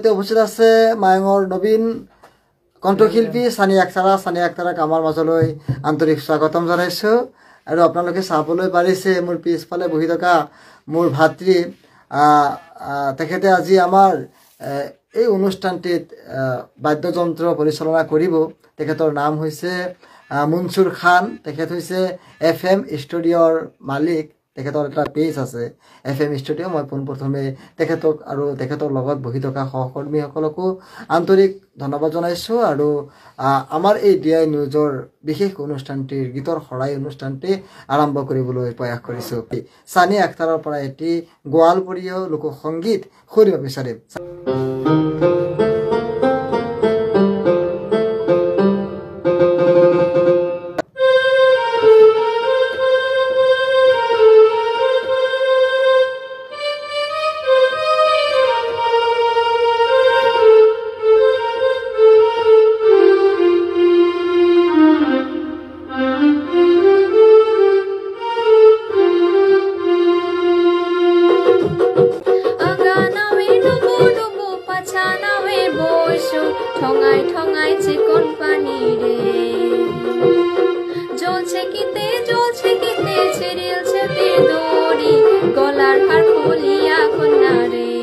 সৈতে উপস্থিত আছে মায়ঙৰ নবীন কণ্ঠশিল্পী সানিয়া আক্তাৰক আমাৰ মাজলৈ আন্তৰিক স্বাগতম জনাইছোঁ। আৰু আপোনালোকে চাবলৈ পাৰিছে মোৰ পিছফালে বহি থকা মোৰ ভাতৃ, তেখেতে আজি আমাৰ এই অনুষ্ঠানটিত বাদ্যযন্ত্ৰ পৰিচালনা কৰিব। তেখেতৰ নাম হৈছে মুনছুৰ খান। তেখেত হৈছে FM ষ্টুডিঅ'ৰ মালিক। তেখেতৰ এটা পেজ আছে FM ষ্টুডিঅ'। মই পোনপ্ৰথমে তেখেতক আৰু তেখেতৰ লগত বহি থকা সহকৰ্মীসকলকো আন্তৰিক ধন্যবাদ জনাইছোঁ। আৰু আমাৰ এই DI নিউজৰ বিশেষ অনুষ্ঠানটিৰ গীতৰ শৰাই অনুষ্ঠানটি আৰম্ভ কৰিবলৈ প্ৰয়াস কৰিছোঁ। সানিয়া আক্তাৰৰ পৰা এটি গোৱালপৰীয় লোকসংগীত শুনিব বিচাৰিম। ঠঙাই ঠঙাই চিকন পানি রে জ্বলছে কিতে সিরিয়াল চেপে দড়ি গলার হার খুলিয়া কন্যা রে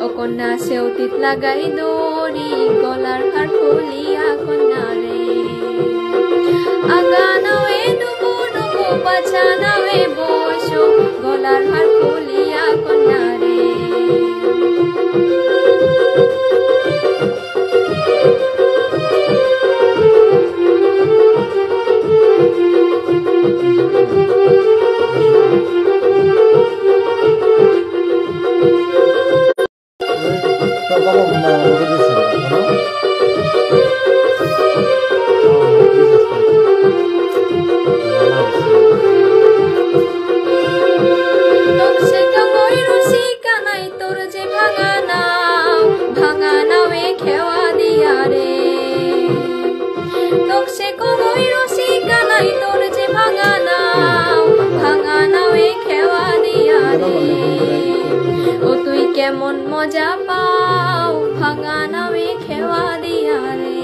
ও কন্যা সেউতিত লাগাই দড়ি গলার হার খুলিয়া কন্যা রে আগা নাওয়ে ডুবো ডুবো পাছা নাওয়ে বসো গলার হার খুলিয়া কন্যা রে কেমন মজা পাও ভাঙা নামে খেওয়া দিয়া রে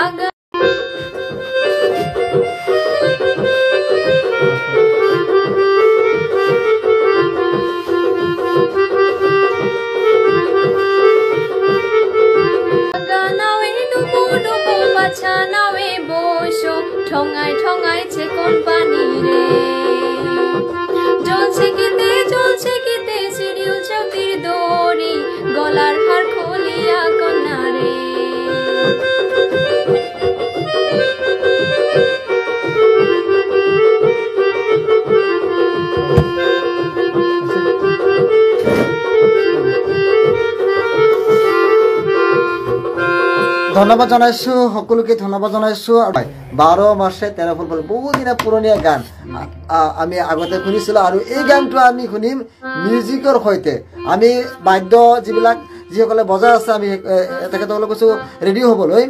আগা নাওয়ে ডুবো ডুবো বাছা নাওয়ে বসো ঠঙাই ঠঙাই চেকন পানি রে জ্বলছে কিতে সিরিয়াল চৌকির দড়ি গলার হার খুলিয়া কন্যা রে ধন্যবাদ জনাইছোঁ, সকলোকে ধন্যবাদ জনাইছোঁ। 12 মাসে 13 ফুল বহুদিনা পুৰণীয়া গান আমি আগতে শুনিছিলোঁ। আৰু এই গানটো আমি শুনিম মিউজিকৰ সৈতে। আমি বাদ্য যিসকলে বজাই আছে আমি তেখেতসকলক কৈছোঁ ৰেডি হ'বলৈ।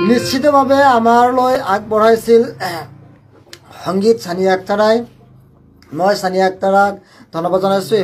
নিশ্চিতভাৱে আমাৰলৈ আগবঢ়াইছিল সংগীত সানিয়া আক্তাৰাই। মই সানিয়া আক্তাৰক ধন্যবাদ জনাইছোঁ।